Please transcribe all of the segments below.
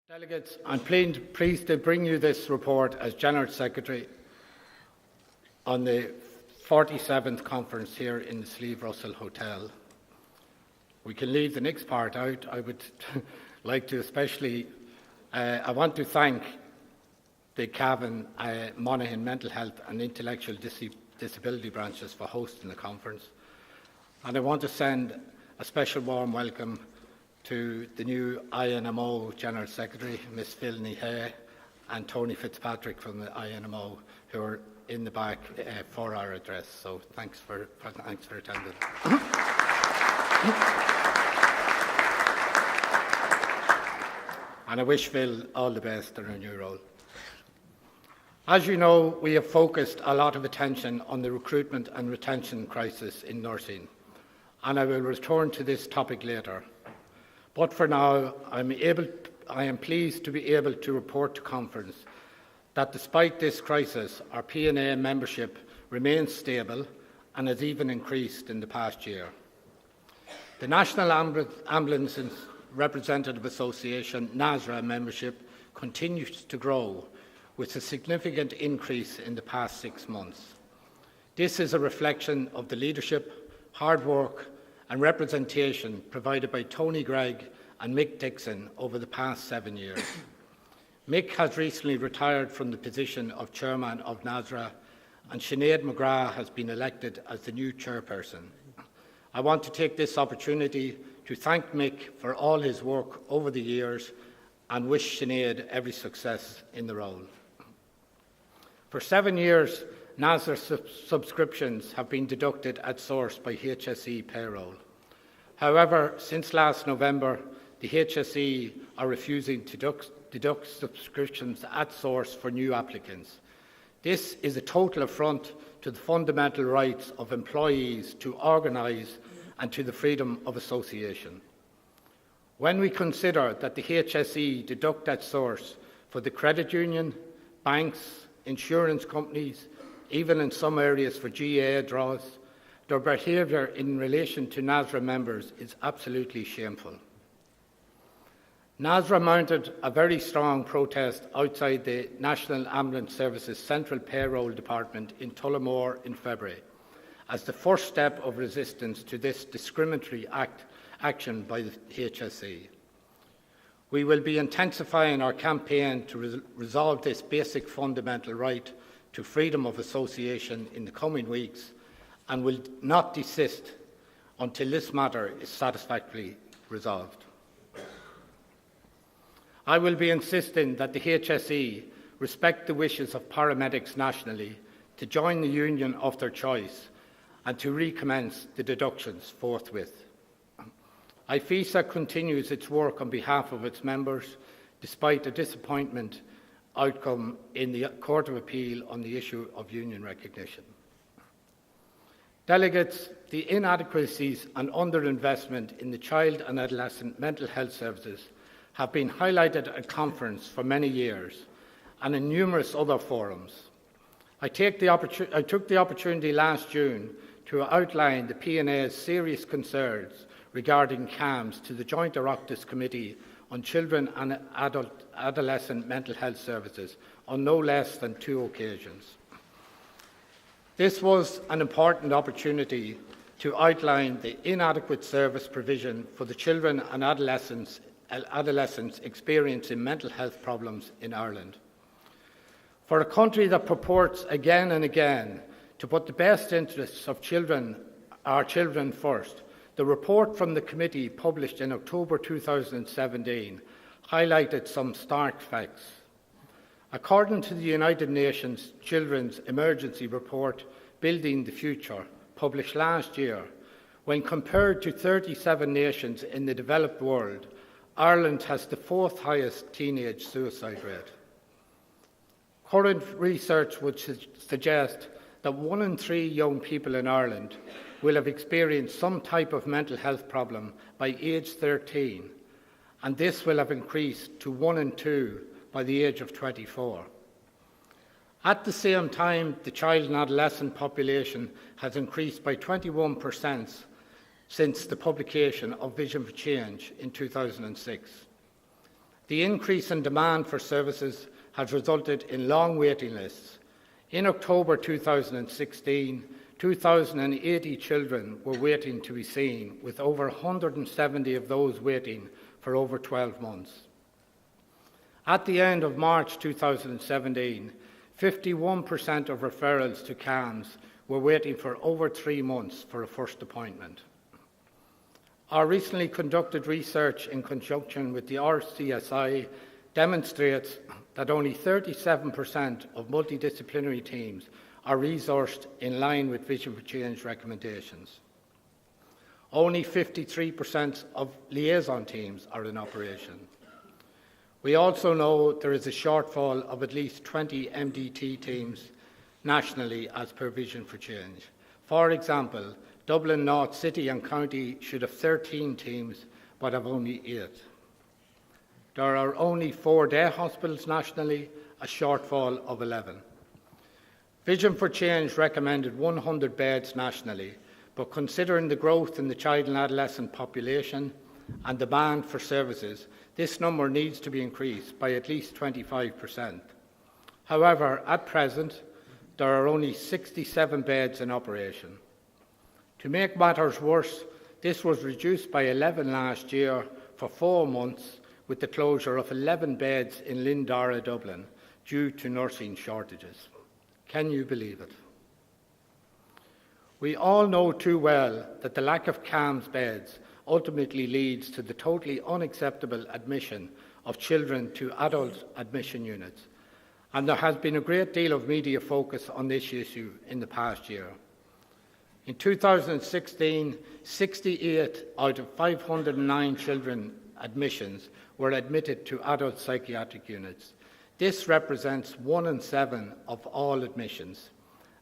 Delegates, I'm pleased to bring you this report as General Secretary on the 47th conference here in the Slieve Russell Hotel. We can leave the next part out. I would like to especially, I want to thank the Cavan, Monaghan Mental Health and Intellectual Disability branches for hosting the conference. And I want to send a special warm welcome to the new INMO General Secretary, Ms Philny Hay, and Tony Fitzpatrick from the INMO, who are in the back for our address. So thanks for attending. And I wish Phil all the best in her new role. As you know, we have focused a lot of attention on the recruitment and retention crisis in nursing, and I will return to this topic later. But for now, I am pleased to be able to report to conference that despite this crisis, our PNA membership remains stable and has even increased in the past year. The National Ambulance Representative Association, NASRA, membership continues to grow, with a significant increase in the past 6 months. This is a reflection of the leadership, hard work and representation provided by Tony Gregg and Mick Dixon over the past 7 years. Mick has recently retired from the position of Chairman of NASRA, and Sinead McGrath has been elected as the new chairperson. I want to take this opportunity to thank Mick for all his work over the years and wish Sinead every success in the role. For 7 years, NASRA subscriptions have been deducted at source by HSE payroll. However, since last November, the HSE are refusing to deduct subscriptions at source for new applicants. This is a total affront to the fundamental rights of employees to organise and to the freedom of association. When we consider that the HSE deduct at source for the credit union, banks, insurance companies, even in some areas for GA draws, their behaviour in relation to NASRA members is absolutely shameful. NASRA mounted a very strong protest outside the National Ambulance Services Central Payroll Department in Tullamore in February, as the first step of resistance to this discriminatory action by the HSE. We will be intensifying our campaign to resolve this basic fundamental right to freedom of association in the coming weeks, and will not desist until this matter is satisfactorily resolved. I will be insisting that the HSE respect the wishes of paramedics nationally to join the union of their choice and to recommence the deductions forthwith. IFESA continues its work on behalf of its members, despite a disappointment outcome in the Court of Appeal on the issue of union recognition. Delegates, the inadequacies and underinvestment in the child and adolescent mental health services have been highlighted at conference for many years and in numerous other forums. I took the opportunity last June to outline the PNA's serious concerns regarding CAMS to the Joint Oireachtas Committee on Children and Adolescent Mental Health Services on no less than 2 occasions. This was an important opportunity to outline the inadequate service provision for the children and adolescents experiencing mental health problems in Ireland. For a country that purports again and again to put the best interests of our children first, the report from the committee published in October 2017 highlighted some stark facts. According to the United Nations Children's Emergency Report, Building the Future, published last year, when compared to 37 nations in the developed world, Ireland has the 4th highest teenage suicide rate. Current research would suggest that 1 in 3 young people in Ireland will have experienced some type of mental health problem by age 13, and this will have increased to 1 in 2 by the age of 24. At the same time, the child and adolescent population has increased by 21% since the publication of Vision for Change in 2006. The increase in demand for services has resulted in long waiting lists. In October 2016, 2,080 children were waiting to be seen, with over 170 of those waiting for over 12 months. At the end of March 2017, 51% of referrals to CAMHS were waiting for over 3 months for a first appointment. Our recently conducted research in conjunction with the RCSI demonstrates that only 37% of multidisciplinary teams are resourced in line with Vision for Change recommendations. Only 53% of liaison teams are in operation. We also know there is a shortfall of at least 20 MDT teams nationally as per Vision for Change. For example, Dublin North City and County should have 13 teams but have only 8. There are only 4 day hospitals nationally, a shortfall of 11. Vision for Change recommended 100 beds nationally, but considering the growth in the child and adolescent population and demand for services, this number needs to be increased by at least 25%. However, at present, there are only 67 beds in operation. To make matters worse, this was reduced by 11 last year for 4 months, with the closure of 11 beds in Lindara, Dublin, due to nursing shortages. Can you believe it? We all know too well that the lack of CAMHS beds ultimately leads to the totally unacceptable admission of children to adult admission units, and there has been a great deal of media focus on this issue in the past year. In 2016, 68 out of 509 children admissions were admitted to adult psychiatric units. This represents 1 in 7 of all admissions,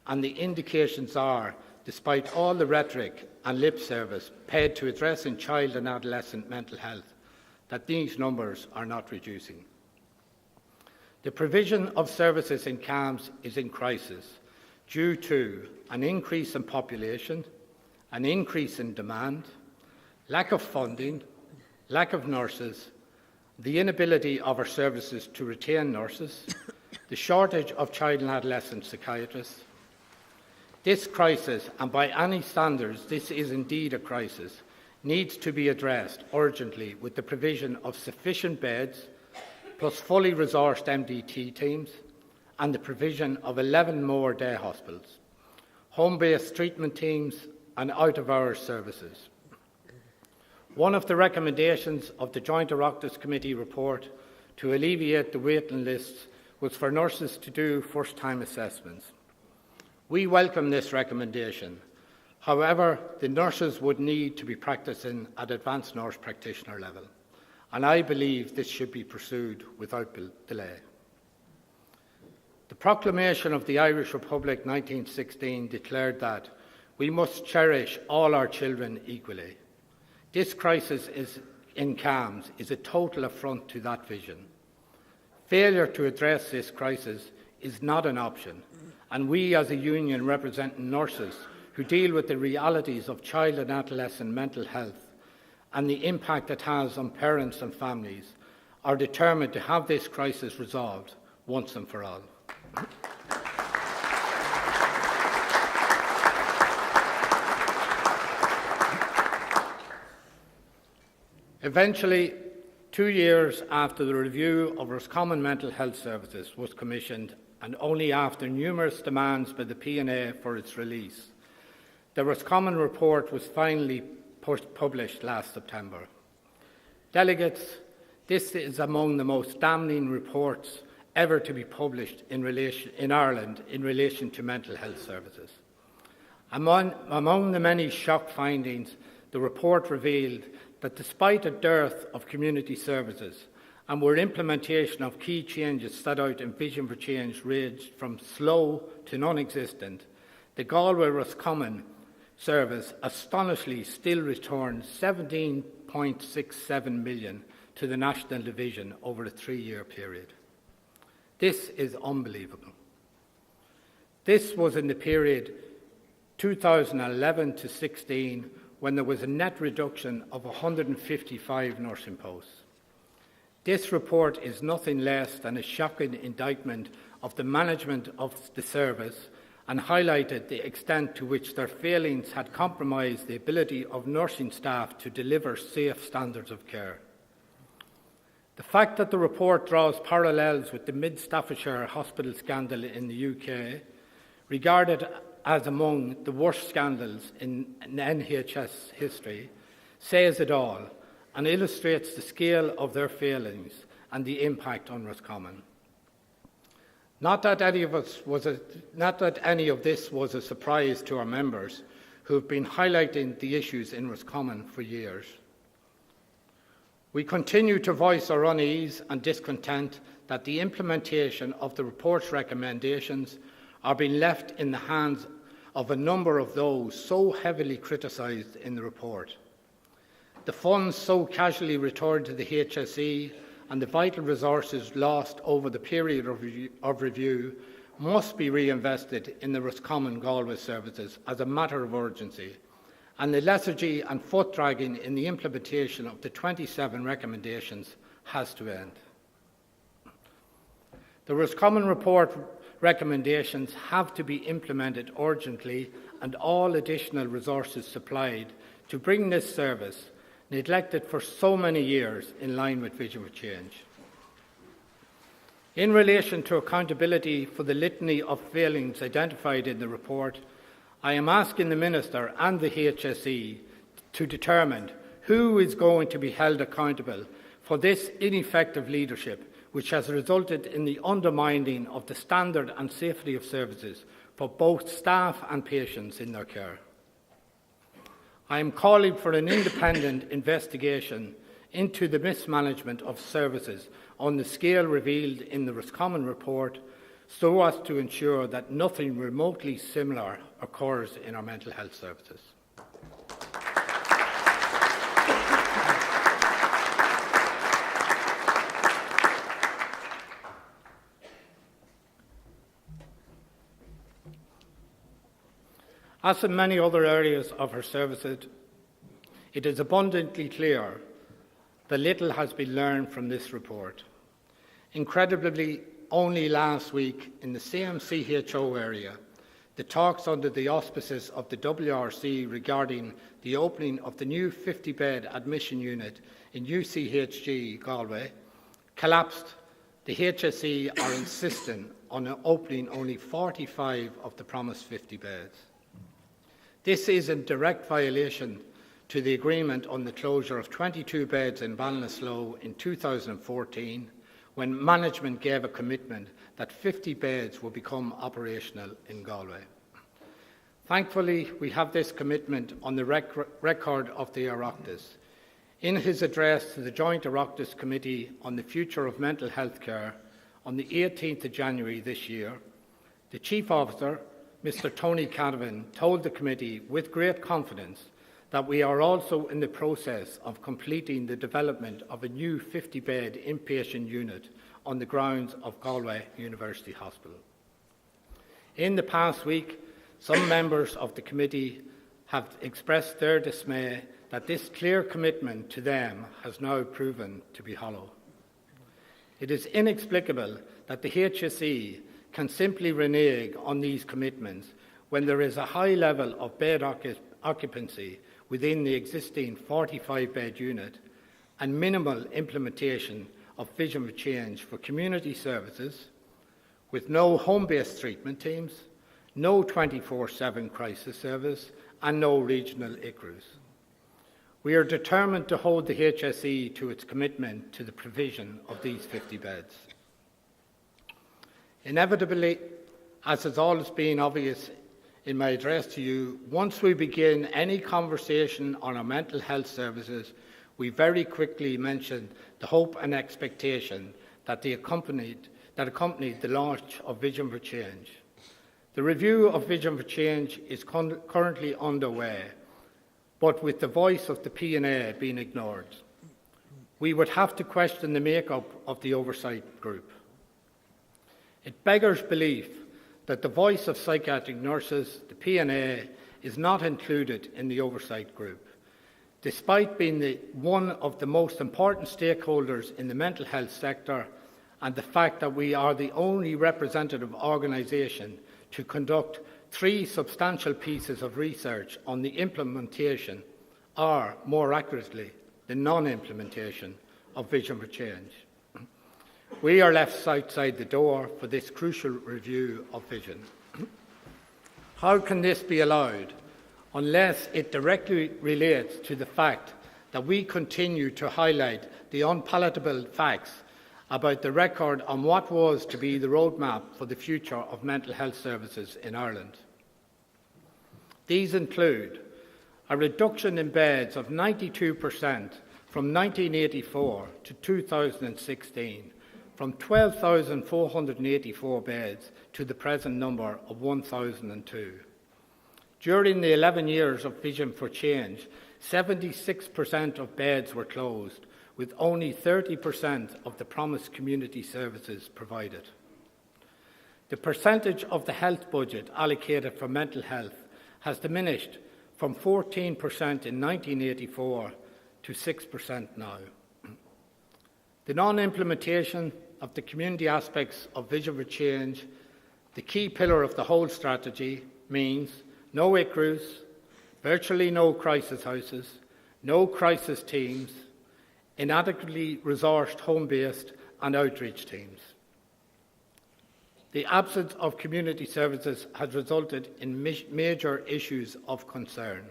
and the indications are, despite all the rhetoric and lip service paid to addressing child and adolescent mental health, that these numbers are not reducing. The provision of services in CAMHS is in crisis due to an increase in population, an increase in demand, lack of funding, lack of nurses, the inability of our services to retain nurses, the shortage of child and adolescent psychiatrists. This crisis, and by any standards this is indeed a crisis, needs to be addressed urgently with the provision of sufficient beds, plus fully resourced MDT teams, and the provision of 11 more day hospitals, home-based treatment teams and out-of-hours services. One of the recommendations of the Joint Oireachtas Committee report to alleviate the waiting lists was for nurses to do first-time assessments. We welcome this recommendation. However, the nurses would need to be practising at advanced nurse practitioner level, and I believe this should be pursued without delay. The proclamation of the Irish Republic 1916 declared that we must cherish all our children equally. This crisis in CAMHS is a total affront to that vision. Failure to address this crisis is not an option, and we as a union representing nurses who deal with the realities of child and adolescent mental health and the impact it has on parents and families are determined to have this crisis resolved once and for all. Eventually, 2 years after the review of Roscommon Mental Health Services was commissioned, and only after numerous demands by the PNA for its release, the Roscommon report was finally published last September. Delegates, this is among the most damning reports ever to be published in Ireland in relation to mental health services. Among the many shock findings, the report revealed that despite a dearth of community services and where implementation of key changes set out in Vision for Change ranged from slow to non-existent, the Galway Roscommon service astonishingly still returned 17.67 million to the national division over a 3-year period. This is unbelievable. This was in the period 2011 to 16, when there was a net reduction of 155 nursing posts. This report is nothing less than a shocking indictment of the management of the service and highlighted the extent to which their failings had compromised the ability of nursing staff to deliver safe standards of care. The fact that the report draws parallels with the Mid-Staffordshire hospital scandal in the UK, regarded as among the worst scandals in NHS history, says it all and illustrates the scale of their failings and the impact on Roscommon. Not that any of this was a surprise to our members, who have been highlighting the issues in Roscommon for years. We continue to voice our unease and discontent that the implementation of the report's recommendations are being left in the hands of a number of those so heavily criticised in the report. The funds so casually returned to the HSE and the vital resources lost over the period of review must be reinvested in the Roscommon Galway services as a matter of urgency, and the lethargy and foot-dragging in the implementation of the 27 recommendations has to end. The Roscommon report recommendations have to be implemented urgently and all additional resources supplied to bring this service, neglected for so many years, in line with Vision for Change. In relation to accountability for the litany of failings identified in the report, I am asking the Minister and the HSE to determine who is going to be held accountable for this ineffective leadership, which has resulted in the undermining of the standard and safety of services for both staff and patients in their care. I am calling for an independent investigation into the mismanagement of services on the scale revealed in the Roscommon report, so as to ensure that nothing remotely similar occurs in our mental health services. As in many other areas of her services, it is abundantly clear that little has been learned from this report. Incredibly, only last week, in the same CHO area, the talks under the auspices of the WRC regarding the opening of the new 50-bed admission unit in UCHG Galway collapsed. The HSE are insisting on opening only 45 of the promised 50 beds. This is in direct violation to the agreement on the closure of 22 beds in Ballinasloe in 2014, when management gave a commitment that 50 beds will become operational in Galway. Thankfully, we have this commitment on the record of the Oireachtas. In his address to the Joint Oireachtas Committee on the Future of Mental Health Care on the 18th of January this year, the Chief Officer, Mr. Tony Canavan, told the committee with great confidence that we are also in the process of completing the development of a new 50-bed inpatient unit on the grounds of Galway University Hospital. In the past week, some members of the committee have expressed their dismay that this clear commitment to them has now proven to be hollow. It is inexplicable that the HSE can simply renege on these commitments when there is a high level of bed occupancy within the existing 45-bed unit and minimal implementation of Vision for Change for community services, with no home-based treatment teams, no 24/7 crisis service and no regional ICRUs. We are determined to hold the HSE to its commitment to the provision of these 50 beds. Inevitably, as has always been obvious in my address to you, once we begin any conversation on our mental health services, we very quickly mention the hope and expectation that accompanied the launch of Vision for Change. The review of Vision for Change is currently underway, but with the voice of the PNA being ignored. We would have to question the makeup of the oversight group. It beggars belief that the voice of psychiatric nurses, the PNA, is not included in the oversight group. Despite being one of the most important stakeholders in the mental health sector, and the fact that we are the only representative organisation to conduct 3 substantial pieces of research on the implementation, or more accurately, the non-implementation of Vision for Change, we are left outside the door for this crucial review of Vision. How can this be allowed unless it directly relates to the fact that we continue to highlight the unpalatable facts about the record on what was to be the roadmap for the future of mental health services in Ireland? These include a reduction in beds of 92% from 1984 to 2016, from 12,484 beds to the present number of 1,002. During the 11 years of Vision for Change, 76% of beds were closed, with only 30% of the promised community services provided. The percentage of the health budget allocated for mental health has diminished from 14% in 1984 to 6% now. The non-implementation of the community aspects of Vision for Change, the key pillar of the whole strategy, means no ICRUs, virtually no crisis houses, no crisis teams, inadequately resourced home-based and outreach teams. The absence of community services has resulted in major issues of concern.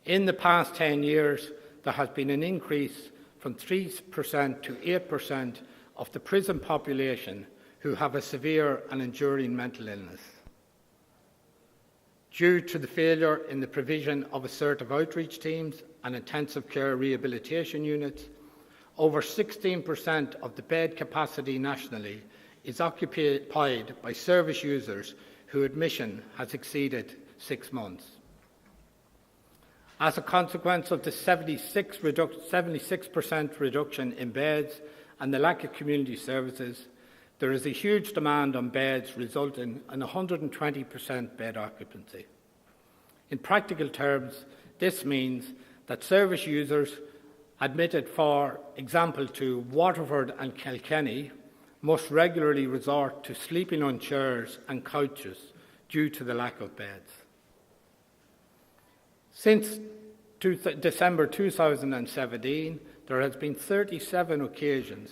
In the past 10 years, there has been an increase from 3% to 8% of the prison population who have a severe and enduring mental illness. Due to the failure in the provision of assertive outreach teams and intensive care rehabilitation units, over 16% of the bed capacity nationally is occupied by service users whose admission has exceeded 6 months. As a consequence of the 76% reduction in beds and the lack of community services, there is a huge demand on beds, resulting in 120% bed occupancy. In practical terms, this means that service users admitted, for example, to Waterford and Kilkenny must regularly resort to sleeping on chairs and couches due to the lack of beds. Since December 2017, there has been 37 occasions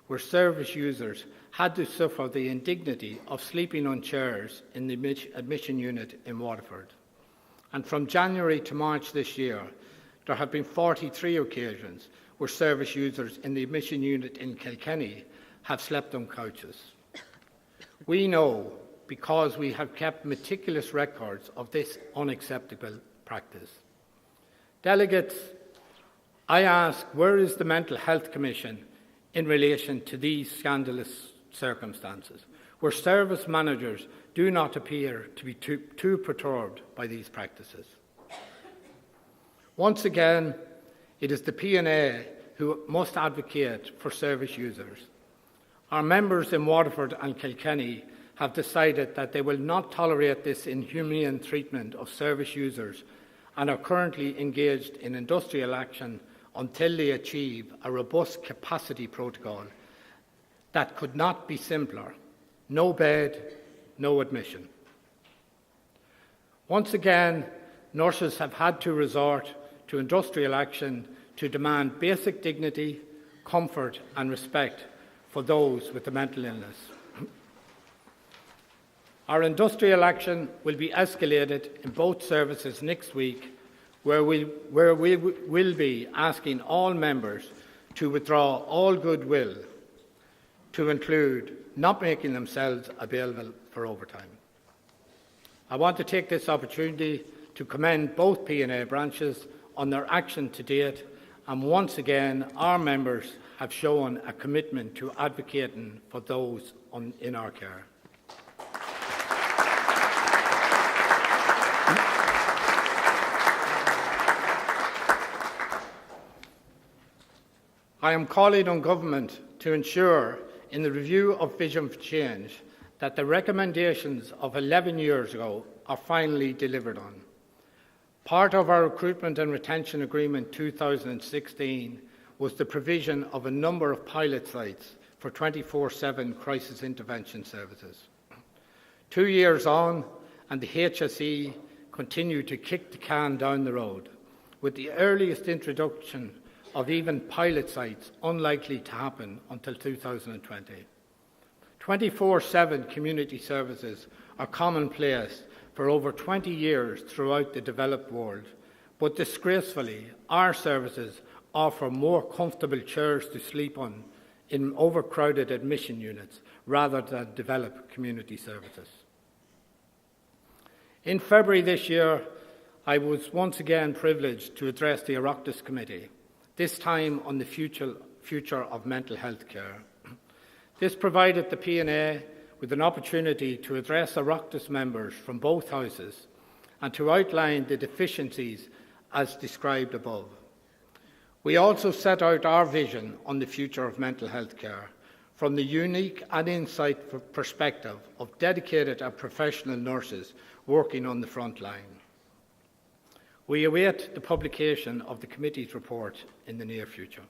where service users had to suffer the indignity of sleeping on chairs in the admission unit in Waterford. And from January to March this year, there have been 43 occasions where service users in the admission unit in Kilkenny have slept on couches. We know, because we have kept meticulous records of this unacceptable practice. Delegates, I ask, where is the Mental Health Commission in relation to these scandalous circumstances, where service managers do not appear to be too perturbed by these practices? Once again, it is the PNA who must advocate for service users. Our members in Waterford and Kilkenny have decided that they will not tolerate this inhumane treatment of service users and are currently engaged in industrial action until they achieve a robust capacity protocol that could not be simpler. No bed, no admission. Once again, nurses have had to resort to industrial action to demand basic dignity, comfort and respect for those with a mental illness. Our industrial action will be escalated in both services next week, where we will be asking all members to withdraw all goodwill, to include not making themselves available for overtime. I want to take this opportunity to commend both PNA branches on their action to date, and once again our members have shown a commitment to advocating for those in our care. I am calling on Government to ensure, in the review of Vision for Change, that the recommendations of 11 years ago are finally delivered on. Part of our Recruitment and Retention Agreement 2016 was the provision of a number of pilot sites for 24/7 crisis intervention services. 2 years on, and the HSE continued to kick the can down the road, with the earliest introduction of even pilot sites unlikely to happen until 2020. 24/7 community services are commonplace for over 20 years throughout the developed world, but disgracefully, our services offer more comfortable chairs to sleep on in overcrowded admission units rather than develop community services. In February this year, I was once again privileged to address the Oireachtas Committee, this time on the future of mental health care. This provided the PNA with an opportunity to address Oireachtas members from both houses and to outline the deficiencies as described above. We also set out our vision on the future of mental health care from the unique and insightful perspective of dedicated and professional nurses working on the front line. We await the publication of the committee's report in the near future.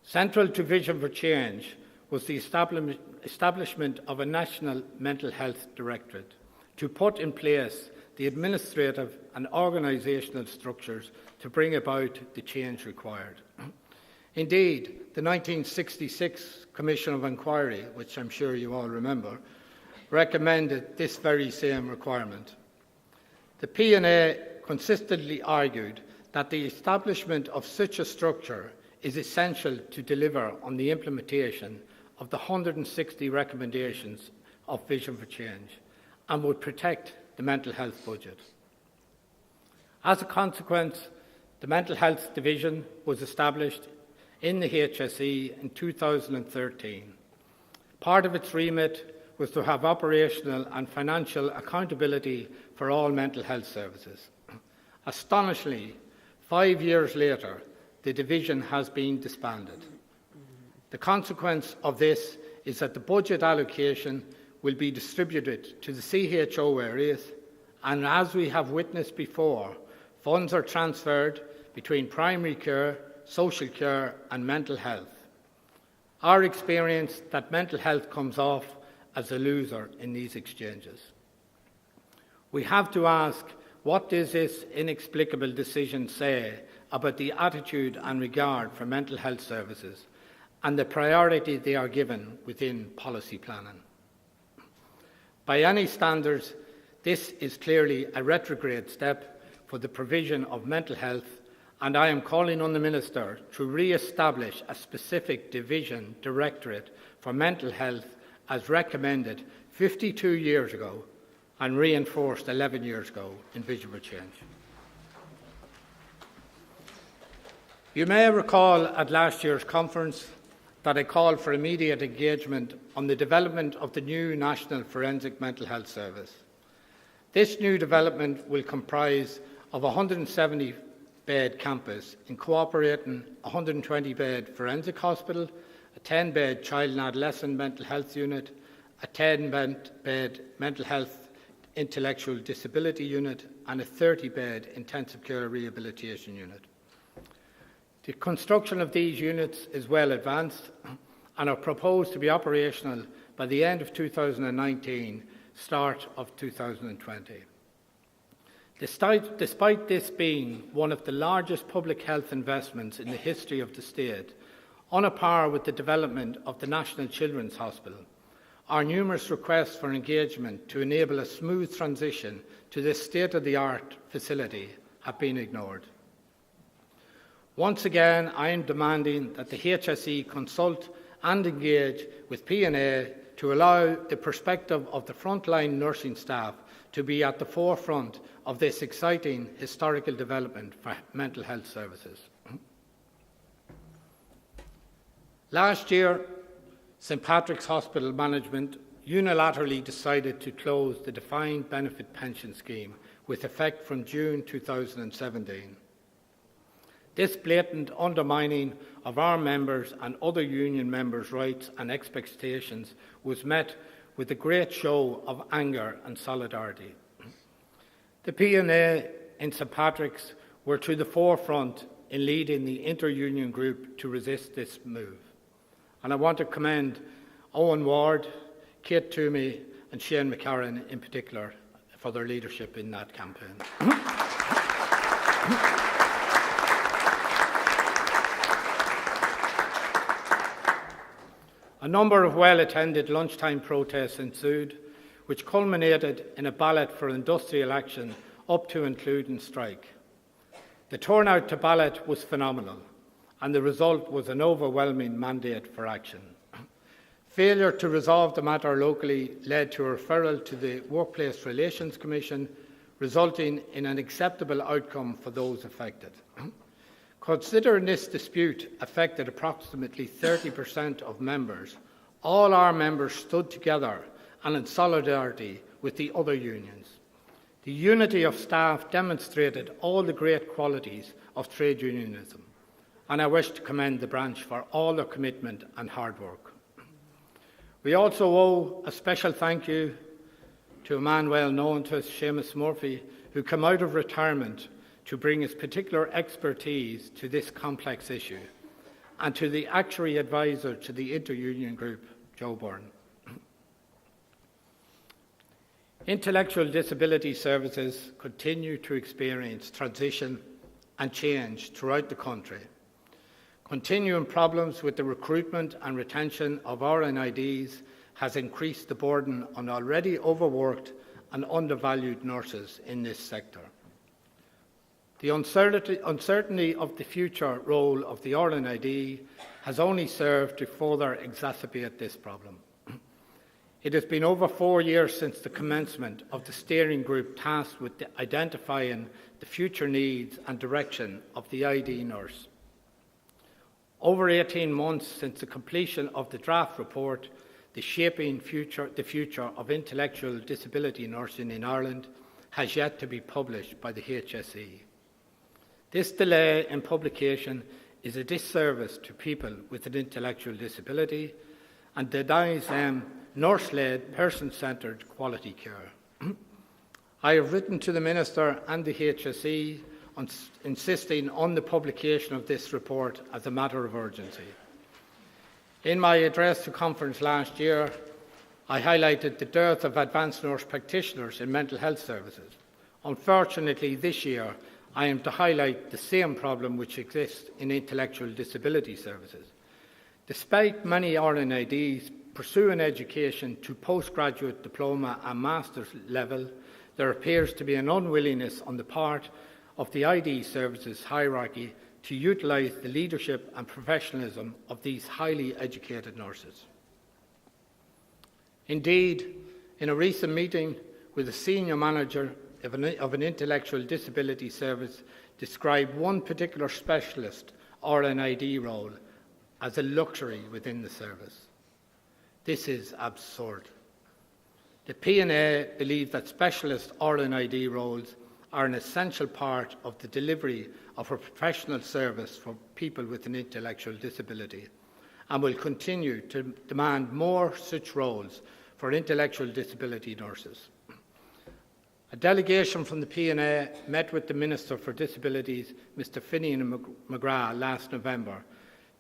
Central to Vision for Change was the establishment of a National Mental Health Directorate to put in place the administrative and organisational structures to bring about the change required. Indeed, the 1966 Commission of Inquiry, which I'm sure you all remember, recommended this very same requirement. The PNA consistently argued that the establishment of such a structure is essential to deliver on the implementation of the 160 recommendations of Vision for Change and would protect the mental health budget. As a consequence, the Mental Health Division was established in the HSE in 2013. Part of its remit was to have operational and financial accountability for all mental health services. Astonishingly, 5 years later, the division has been disbanded. The consequence of this is that the budget allocation will be distributed to the CHO areas, and as we have witnessed before, funds are transferred between primary care, social care and mental health. Our experience that mental health comes off as a loser in these exchanges. We have to ask, what does this inexplicable decision say about the attitude and regard for mental health services and the priority they are given within policy planning? By any standards, this is clearly a retrograde step for the provision of mental health, and I am calling on the Minister to re-establish a specific division directorate for mental health as recommended 52 years ago and reinforced 11 years ago in Vision for Change. You may recall at last year's conference that I called for immediate engagement on the development of the new National Forensic Mental Health Service. This new development will comprise of a 170-bed campus incorporating a 120-bed forensic hospital, a 10-bed child and adolescent mental health unit, a 10-bed mental health intellectual disability unit, and a 30-bed intensive care rehabilitation unit. The construction of these units is well advanced and are proposed to be operational by the end of 2019, start of 2020. Despite this being one of the largest public health investments in the history of the state, on a par with the development of the National Children's Hospital, our numerous requests for engagement to enable a smooth transition to this state-of-the-art facility have been ignored. Once again, I am demanding that the HSE consult and engage with PNA to allow the perspective of the frontline nursing staff to be at the forefront of this exciting historical development for mental health services. Last year, St Patrick's Hospital Management unilaterally decided to close the defined benefit pension scheme with effect from June 2017. This blatant undermining of our members and other union members' rights and expectations was met with a great show of anger and solidarity. The PNA in St Patrick's were to the forefront in leading the inter-union group to resist this move. And I want to commend Owen Ward, Kate Toomey and Shane McCarran in particular for their leadership in that campaign. A number of well-attended lunchtime protests ensued, which culminated in a ballot for industrial action up to including strike. The turnout to ballot was phenomenal, and the result was an overwhelming mandate for action. Failure to resolve the matter locally led to a referral to the Workplace Relations Commission, resulting in an acceptable outcome for those affected. Considering this dispute affected approximately 30% of members, all our members stood together and in solidarity with the other unions. The unity of staff demonstrated all the great qualities of trade unionism, and I wish to commend the branch for all their commitment and hard work. We also owe a special thank you to a man well known to us, Seamus Murphy, who came out of retirement to bring his particular expertise to this complex issue, and to the actuary advisor to the inter-union group, Joe Byrne. Intellectual disability services continue to experience transition and change throughout the country. Continuing problems with the recruitment and retention of RNIDs has increased the burden on already overworked and undervalued nurses in this sector. The uncertainty of the future role of the RNID has only served to further exacerbate this problem. It has been over 4 years since the commencement of the steering group tasked with identifying the future needs and direction of the ID nurse. Over 18 months since the completion of the draft report, the Shaping the Future of Intellectual Disability Nursing in Ireland has yet to be published by the HSE. This delay in publication is a disservice to people with an intellectual disability and denies them nurse-led, person-centred quality care. I have written to the Minister and the HSE insisting on the publication of this report as a matter of urgency. In my address to conference last year, I highlighted the dearth of advanced nurse practitioners in mental health services. Unfortunately, this year, I am to highlight the same problem which exists in intellectual disability services. Despite many RNIDs pursuing education to postgraduate diploma and master's level, there appears to be an unwillingness on the part of the ID services hierarchy to utilise the leadership and professionalism of these highly educated nurses. Indeed, in a recent meeting with a senior manager of an intellectual disability service, described one particular specialist RNID role as a luxury within the service. This is absurd. The PNA believe that specialist RNID roles are an essential part of the delivery of a professional service for people with an intellectual disability, and will continue to demand more such roles for intellectual disability nurses. A delegation from the PNA met with the Minister for Disabilities, Mr Finian McGrath, last November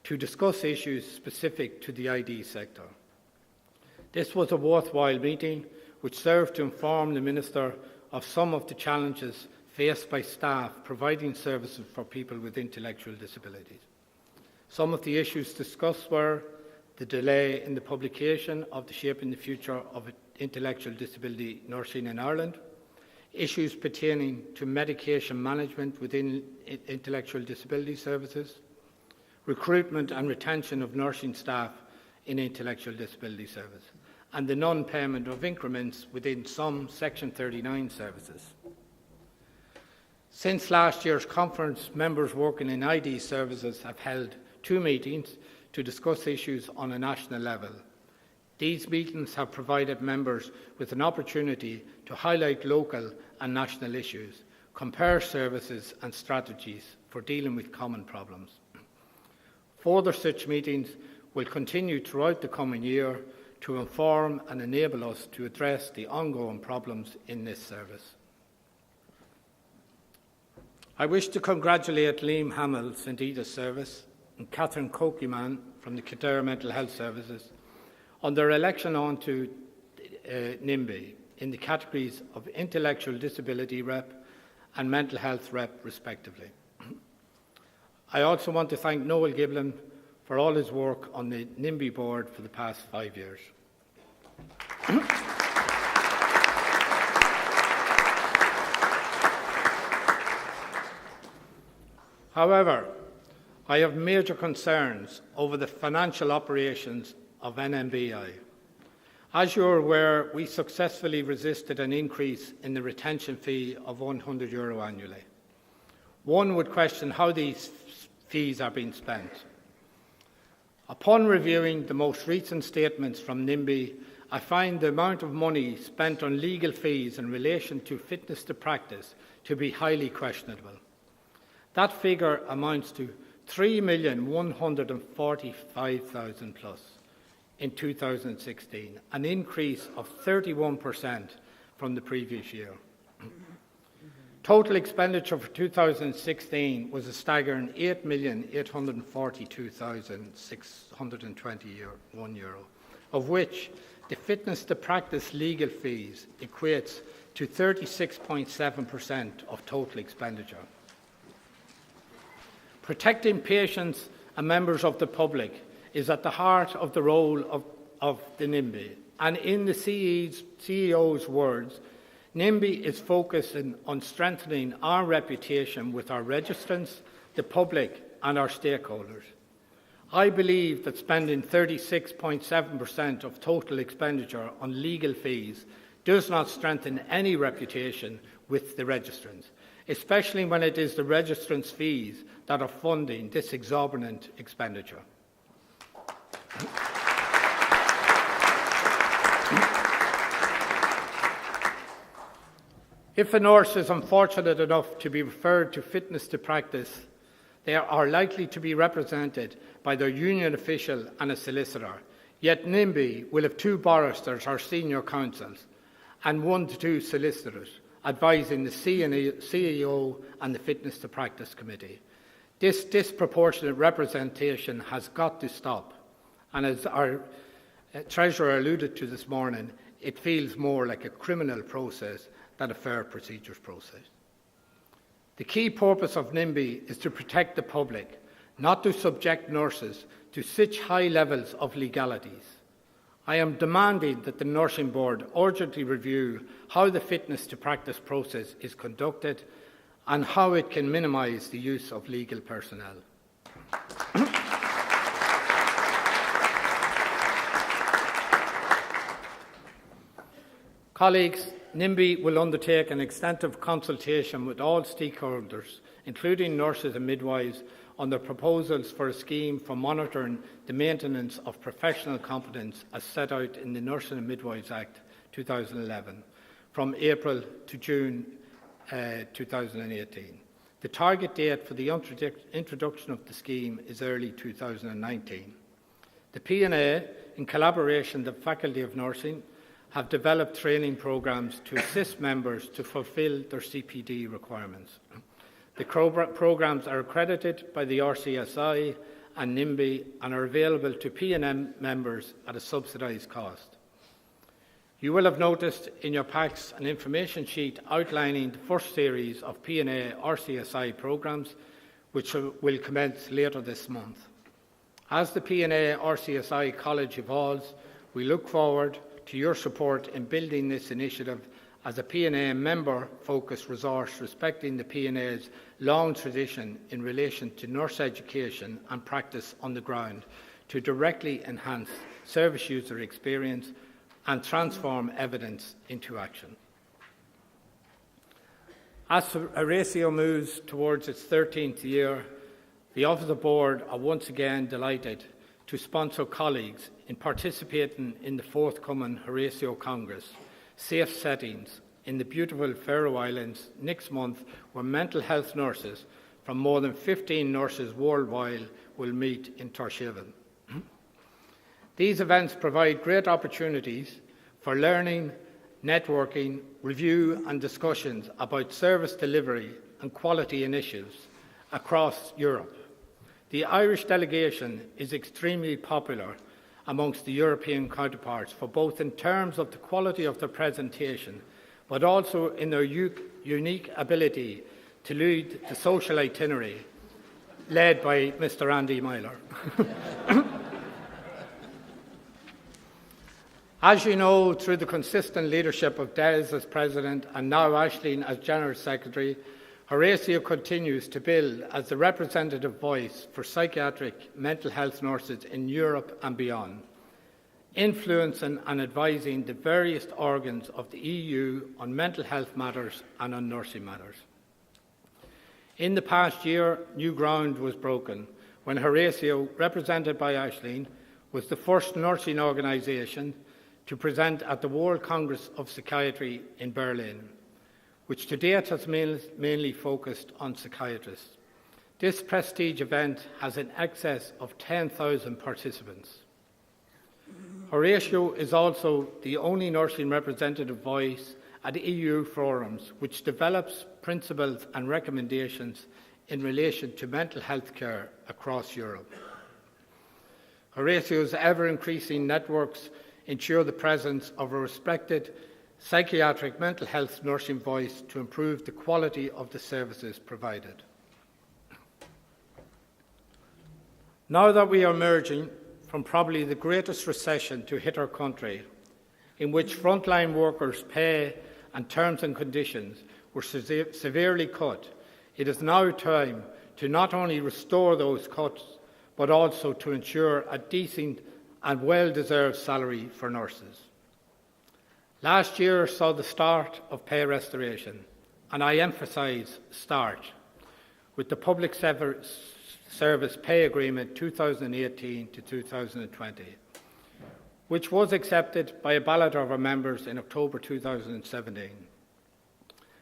to discuss issues specific to the ID sector. This was a worthwhile meeting which served to inform the Minister of some of the challenges faced by staff providing services for people with intellectual disabilities. Some of the issues discussed were the delay in the publication of the Shaping the Future of Intellectual Disability Nursing in Ireland, issues pertaining to medication management within intellectual disability services, recruitment and retention of nursing staff in intellectual disability service, and the non-payment of increments within some Section 39 services. Since last year's conference, members working in ID services have held 2 meetings to discuss issues on a national level. These meetings have provided members with an opportunity to highlight local and national issues, compare services and strategies for dealing with common problems. Further such meetings will continue throughout the coming year to inform and enable us to address the ongoing problems in this service. I wish to congratulate Liam Hamill, St Edith's Service, and Catherine Cokyman from the Kildare Mental Health Services on their election onto NIMBY in the categories of Intellectual Disability Rep and Mental Health Rep, respectively. I also want to thank Noel Giblin for all his work on the NIMBY board for the past 5 years. However, I have major concerns over the financial operations of NMBI. As you are aware, we successfully resisted an increase in the retention fee of €100 annually. One would question how these fees are being spent. Upon reviewing the most recent statements from NIMBY, I find the amount of money spent on legal fees in relation to fitness to practice to be highly questionable. That figure amounts to $3,145,000 plus in 2016, an increase of 31% from the previous year. Total expenditure for 2016 was a staggering €8,842,621, of which the fitness to practice legal fees equates to 36.7% of total expenditure. Protecting patients and members of the public is at the heart of the role of the NIMBY, and in the CEO's words, NIMBY is focusing on strengthening our reputation with our registrants, the public and our stakeholders. I believe that spending 36.7% of total expenditure on legal fees does not strengthen any reputation with the registrants, especially when it is the registrants' fees that are funding this exorbitant expenditure. If a nurse is unfortunate enough to be referred to fitness to practice, they are likely to be represented by their union official and a solicitor. Yet NIMBY will have 2 barristers or senior counsels and 1 to 2 solicitors advising the CEO and the Fitness to Practice Committee. This disproportionate representation has got to stop, and as our Treasurer alluded to this morning, it feels more like a criminal process than a fair procedures process. The key purpose of NIMBY is to protect the public, not to subject nurses to such high levels of legalities. I am demanding that the Nursing Board urgently review how the fitness to practice process is conducted and how it can minimise the use of legal personnel. Colleagues, NIMBY will undertake an extensive consultation with all stakeholders, including nurses and midwives, on the proposals for a scheme for monitoring the maintenance of professional competence as set out in the Nursing and Midwives Act 2011 from April to June 2018. The target date for the introduction of the scheme is early 2019. The PNA, in collaboration with the Faculty of Nursing, have developed training programmes to assist members to fulfil their CPD requirements. The programmes are accredited by the RCSI and NIMBY and are available to PNM members at a subsidised cost. You will have noticed in your packs an information sheet outlining the first series of PNA RCSI programmes, which will commence later this month. As the PNA RCSI College evolves, we look forward to your support in building this initiative as a PNA member-focused resource respecting the PNA's long tradition in relation to nurse education and practice on the ground to directly enhance service user experience and transform evidence into action. As Horatio moves towards its 13th year, the Office of Board are once again delighted to sponsor colleagues in participating in the forthcoming Horatio Congress, Safe Settings, in the beautiful Faroe Islands next month, where mental health nurses from more than 15 nurses worldwide will meet in Tórshavn. These events provide great opportunities for learning, networking, review and discussions about service delivery and quality initiatives across Europe. The Irish delegation is extremely popular amongst the European counterparts, for both in terms of the quality of their presentation, but also in their unique ability to lead the social itinerary led by Mr. Andy Myler. As you know, through the consistent leadership of Des as President and now Aisling as General Secretary, Horatio continues to build as the representative voice for psychiatric mental health nurses in Europe and beyond, influencing and advising the various organs of the EU on mental health matters and on nursing matters. In the past year, new ground was broken when Horatio, represented by Aisling, was the first nursing organisation to present at the World Congress of Psychiatry in Berlin, which to date has mainly focused on psychiatrists. This prestige event has in excess of 10,000 participants. Horatio is also the only nursing representative voice at EU forums which develops principles and recommendations in relation to mental health care across Europe. Horatio's ever-increasing networks ensure the presence of a respected psychiatric mental health nursing voice to improve the quality of the services provided. Now that we are emerging from probably the greatest recession to hit our country, in which frontline workers' pay and terms and conditions were severely cut, it is now time to not only restore those cuts, but also to ensure a decent and well-deserved salary for nurses. Last year saw the start of pay restoration, and I emphasise start, with the Public Service Pay Agreement 2018 to 2020, which was accepted by a ballot of our members in October 2017.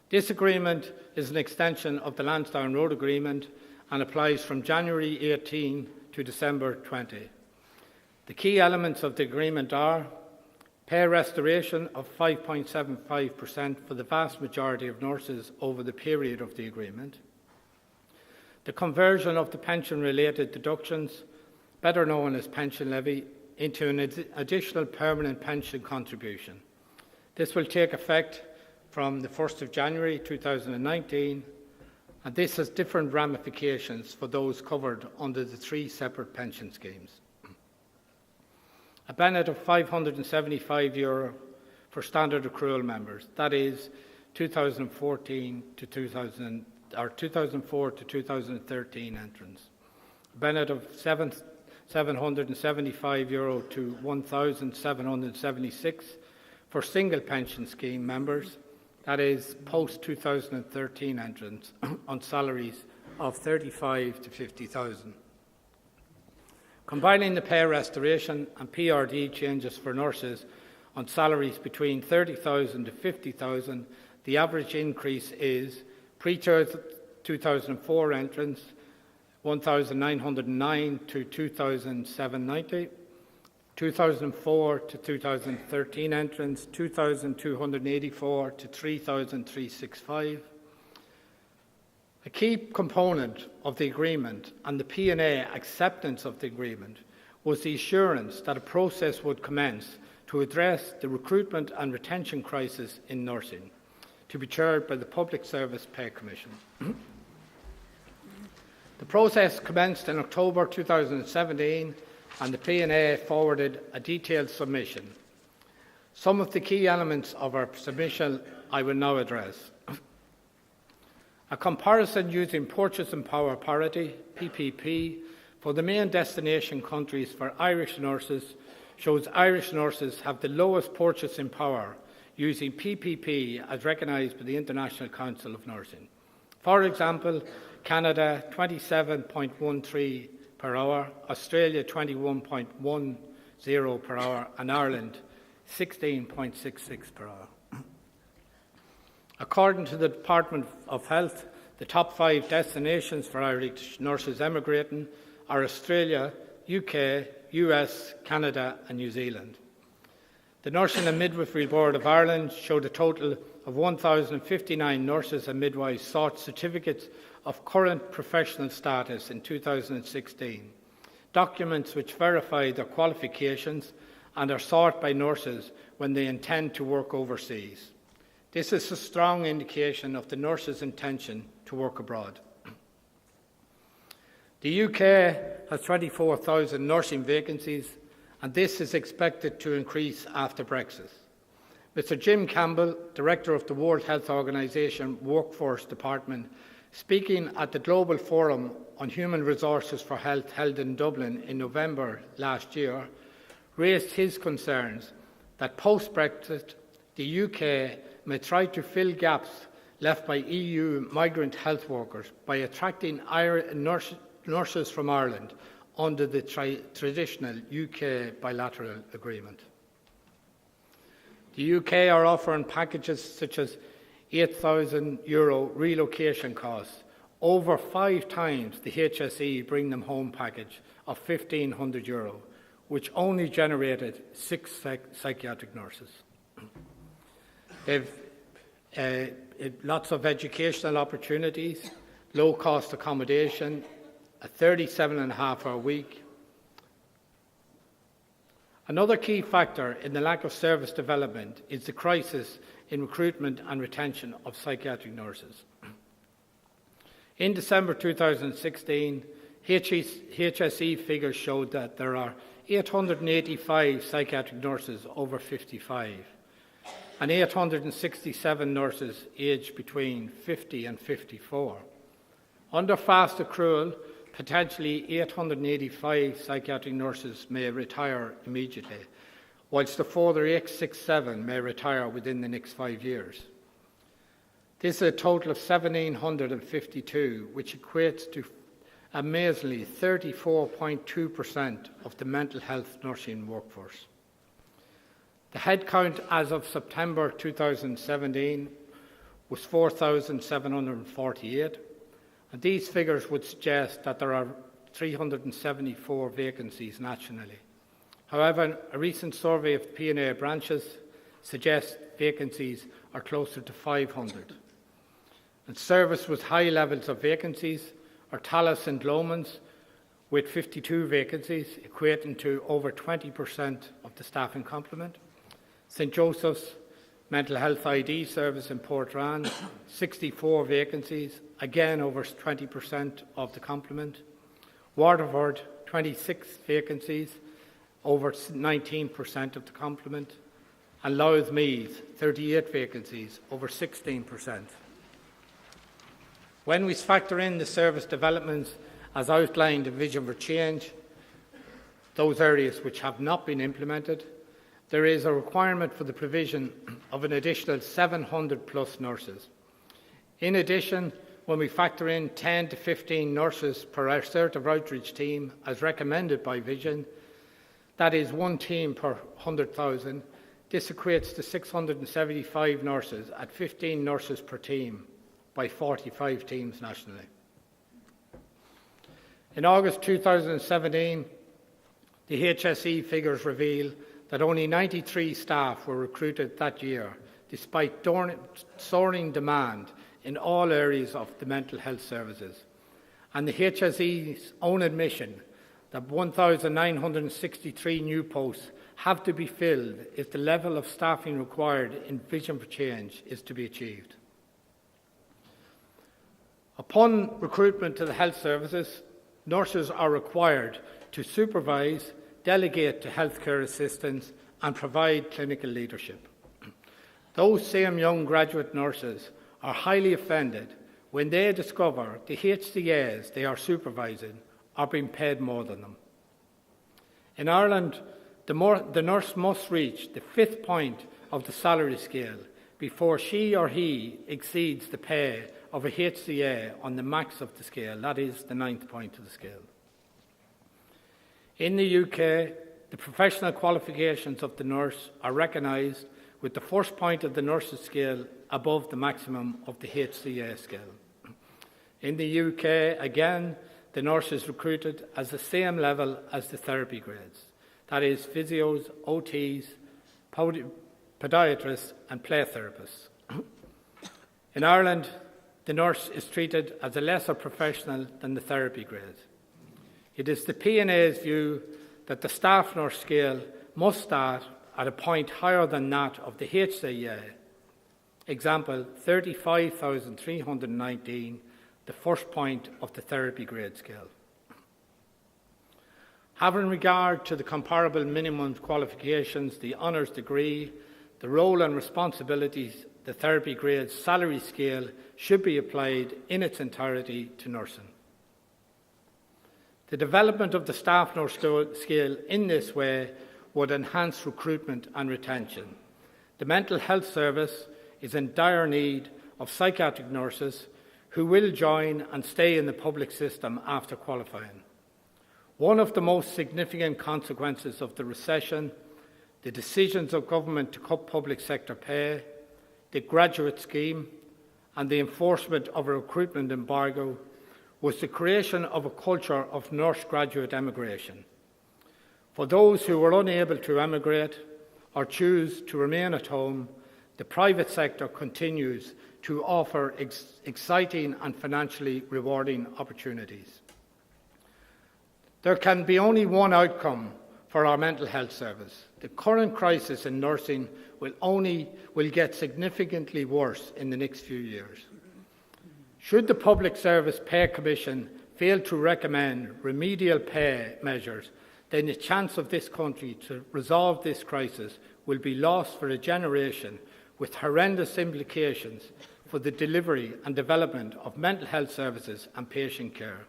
This agreement is an extension of the Lansdowne Road Agreement and applies from January 18 to December 20. The key elements of the agreement are pay restoration of 5.75% for the vast majority of nurses over the period of the agreement, the conversion of the pension-related deductions, better known as pension levy, into an additional permanent pension contribution. This will take effect from the 1st of January 2019, and this has different ramifications for those covered under the three separate pension schemes. A benefit of €575 for standard accrual members, that is 2014 to 2004 to 2013 entrants. A benefit of €775 to 1,776 for single pension scheme members, that is post-2013 entrants on salaries of 35 to 50,000. Combining the pay restoration and PRD changes for nurses on salaries between 30,000 to 50,000, the average increase is pre-2004 entrants 1,909 to 2,790, 2004 to 2013 entrants 2,284 to 3,365. A key component of the agreement and the PNA acceptance of the agreement was the assurance that a process would commence to address the recruitment and retention crisis in nursing, to be chaired by the Public Service Pay Commission. The process commenced in October 2017 and the PNA forwarded a detailed submission. Some of the key elements of our submission I will now address. A comparison using purchasing power parity, PPP, for the main destination countries for Irish nurses shows Irish nurses have the lowest purchasing power using PPP as recognised by the International Council of Nursing. For example, Canada 27.13 per hour, Australia 21.10 per hour, and Ireland 16.66 per hour. According to the Department of Health, the top 5 destinations for Irish nurses emigrating are Australia, UK, US, Canada and New Zealand. The Nursing and Midwifery Board of Ireland showed a total of 1,059 nurses and midwives sought certificates of current professional status in 2016, documents which verify their qualifications and are sought by nurses when they intend to work overseas. This is a strong indication of the nurses' intention to work abroad. The UK has 24,000 nursing vacancies, and this is expected to increase after Brexit. Mr. Jim Campbell, Director of the World Health Organization Workforce Department, speaking at the Global Forum on Human Resources for Health held in Dublin in November last year, raised his concerns that post-Brexit, the UK may try to fill gaps left by EU migrant health workers by attracting nurses from Ireland under the traditional UK bilateral agreement. The UK are offering packages such as €8,000 relocation costs, over 5 times the HSE Bring Them Home package of €1,500, which only generated 6 psychiatric nurses. They've lots of educational opportunities, low-cost accommodation, a 37.5-hour week. Another key factor in the lack of service development is the crisis in recruitment and retention of psychiatric nurses. In December 2016, HSE figures showed that there are 885 psychiatric nurses over 55 and 867 nurses aged between 50 and 54. Under fast accrual, potentially 885 psychiatric nurses may retire immediately, whilst a further 867 may retire within the next 5 years. This is a total of 1,752, which equates to amazingly 34.2% of the mental health nursing workforce. The headcount as of September 2017 was 4,748, and these figures would suggest that there are 374 vacancies nationally. However, a recent survey of PNA branches suggests vacancies are closer to 500. And service with high levels of vacancies are Tallaght and Lomans, with 52 vacancies, equating to over 20% of the staffing complement. St Joseph's Mental Health ID Service in Portrane, 64 vacancies, again over 20% of the complement. Waterford, 26 vacancies, over 19% of the complement. And Louth Meath, 38 vacancies, over 16%. When we factor in the service developments as outlined in Vision for Change, those areas which have not been implemented, there is a requirement for the provision of an additional 700 plus nurses. In addition, when we factor in 10 to 15 nurses per assertive outreach team as recommended by Vision, that is one team per 100,000, this equates to 675 nurses at 15 nurses per team by 45 teams nationally. In August 2017, the HSE figures reveal that only 93 staff were recruited that year, despite soaring demand in all areas of the mental health services. And the HSE's own admission that 1,963 new posts have to be filled if the level of staffing required in Vision for Change is to be achieved. Upon recruitment to the health services, nurses are required to supervise, delegate to healthcare assistants and provide clinical leadership. Those same young graduate nurses are highly offended when they discover the HCAs they are supervising are being paid more than them. In Ireland, the nurse must reach the 5th point of the salary scale before she or he exceeds the pay of a HCA on the max of the scale, that is the 9th point of the scale. In the UK, the professional qualifications of the nurse are recognised with the first point of the nurse's scale above the maximum of the HCA scale. In the UK, again, the nurse is recruited as the same level as the therapy grades, that is physios, OTs, podiatrists and play therapists. In Ireland, the nurse is treated as a lesser professional than the therapy grade. It is the PNA's view that the staff nurse scale must start at a point higher than that of the HCA. Example 35,319, the first point of the therapy grade scale. Having regard to the comparable minimum qualifications, the honours degree, the role and responsibilities, the therapy grade salary scale should be applied in its entirety to nursing. The development of the staff nurse scale in this way would enhance recruitment and retention. The mental health service is in dire need of psychiatric nurses who will join and stay in the public system after qualifying. One of the most significant consequences of the recession, the decisions of government to cut public sector pay, the graduate scheme, and the enforcement of a recruitment embargo was the creation of a culture of nurse graduate emigration. For those who were unable to emigrate or choose to remain at home, the private sector continues to offer exciting and financially rewarding opportunities. There can be only one outcome for our mental health service. The current crisis in nursing will get significantly worse in the next few years. Should the Public Service Pay Commission fail to recommend remedial pay measures, then the chance of this country to resolve this crisis will be lost for a generation, with horrendous implications for the delivery and development of mental health services and patient care.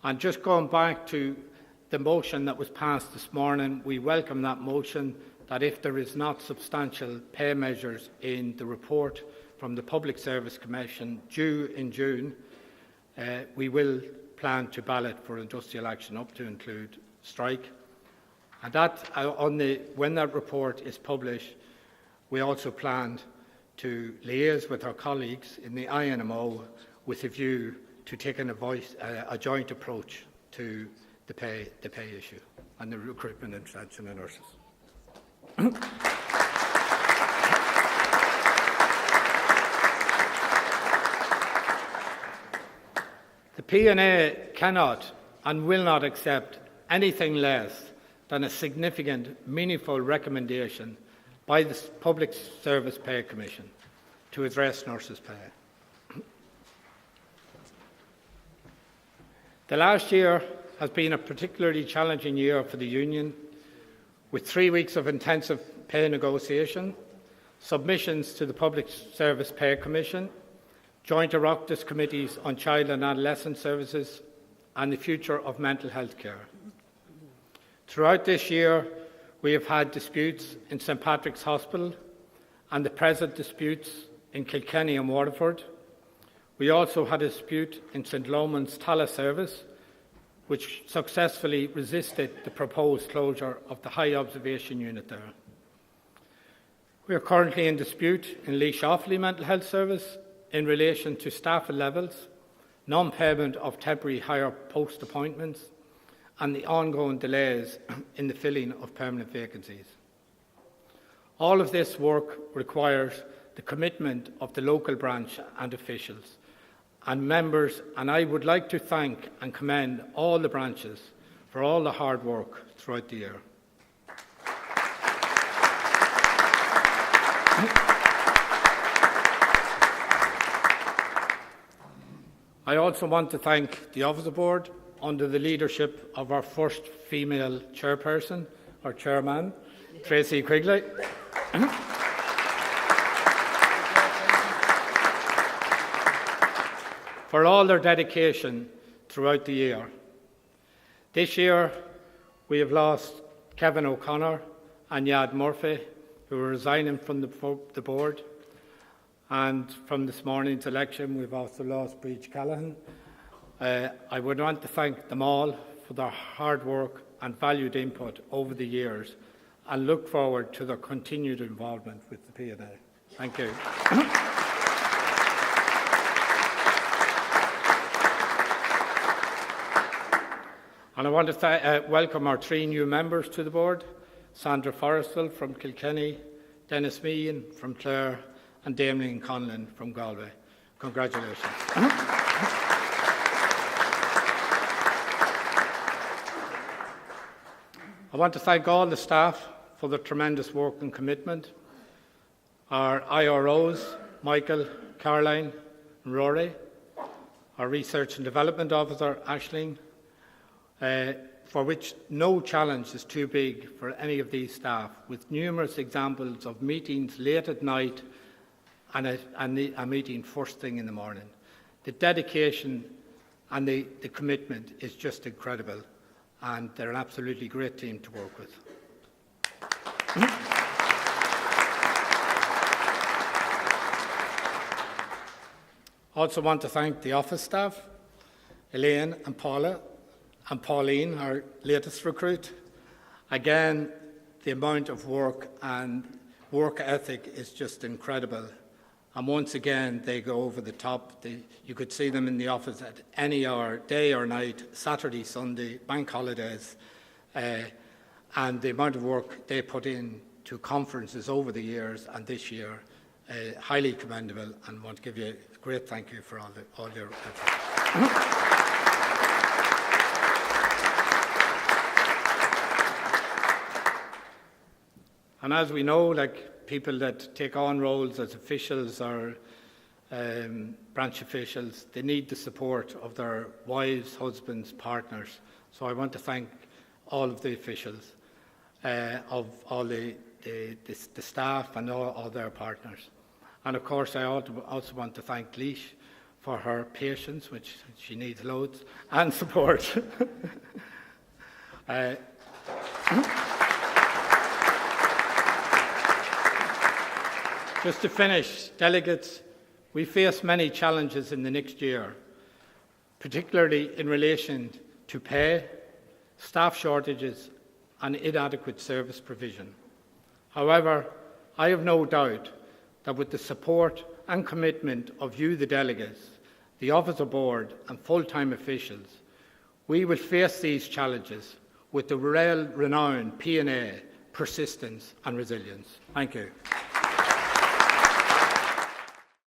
And just going back to the motion that was passed this morning, we welcome that motion that if there is not substantial pay measures in the report from the Public Service Commission due in June, we will plan to ballot for industrial action up to include strike. And that, when that report is published, we also plan to liaise with our colleagues in the INMO with a view to taking a joint approach to the pay issue and the recruitment and retention of nurses. The PNA cannot and will not accept anything less than a significant, meaningful recommendation by the Public Service Pay Commission to address nurses' pay. The last year has been a particularly challenging year for the Union, with 3 weeks of intensive pay negotiation, submissions to the Public Service Pay Commission, joint Oireachtas committees on child and adolescent services, and the future of mental health care. Throughout this year, we have had disputes in St Patrick's Hospital and the present disputes in Kilkenny and Waterford. We also had a dispute in St Loman's Tala service, which successfully resisted the proposed closure of the high observation unit there. We are currently in dispute in Laois Offaly Mental Health Service in relation to staff levels, non-payment of temporary higher post appointments, and the ongoing delays in the filling of permanent vacancies. All of this work requires the commitment of the local branch and officials and members, and I would like to thank and commend all the branches for all the hard work throughout the year. I also want to thank the Officer Board under the leadership of our first female chairperson, or chairman, Tracy Quigley. For all their dedication throughout the year. This year, we have lost Kevin O'Connor and Yad Murphy, who are resigning from the board. And from this morning's election, we've also lost Breach Callaghan. I would want to thank them all for their hard work and valued input over the years, and look forward to their continued involvement with the PNA. Thank you. And I want to welcome our 3 new members to the board: Sandra Forrestal from Kilkenny, Dennis Meehan from Clare, and Damien Conlon from Galway. Congratulations. I want to thank all the staff for their tremendous work and commitment. Our IROs, Michael, Caroline and Rory, our Research and Development Officer, Aisling, for which no challenge is too big for any of these staff, with numerous examples of meetings late at night and a meeting first thing in the morning. The dedication and the commitment is just incredible, and they're an absolutely great team to work with. I also want to thank the office staff, Elaine and Paula, and Pauline, our latest recruit. Again, the amount of work and work ethic is just incredible. And once again, they go over the top. You could see them in the office at any hour, day or night, Saturday, Sunday, bank holidays. And the amount of work they put in to conferences over the years and this year, highly commendable, and want to give you a great thank you for all your efforts. And as we know, like people that take on roles as officials or branch officials, they need the support of their wives, husbands, partners. So I want to thank all of the officials, of all the staff and all their partners. And of course, I also want to thank Leash for her patience, which she needs loads, and support. Just to finish, delegates, we face many challenges in the next year, particularly in relation to pay, staff shortages and inadequate service provision. However, I have no doubt that with the support and commitment of you, the delegates, the Officer Board and full-time officials, we will face these challenges with the well-renowned PNA, persistence and resilience. Thank you.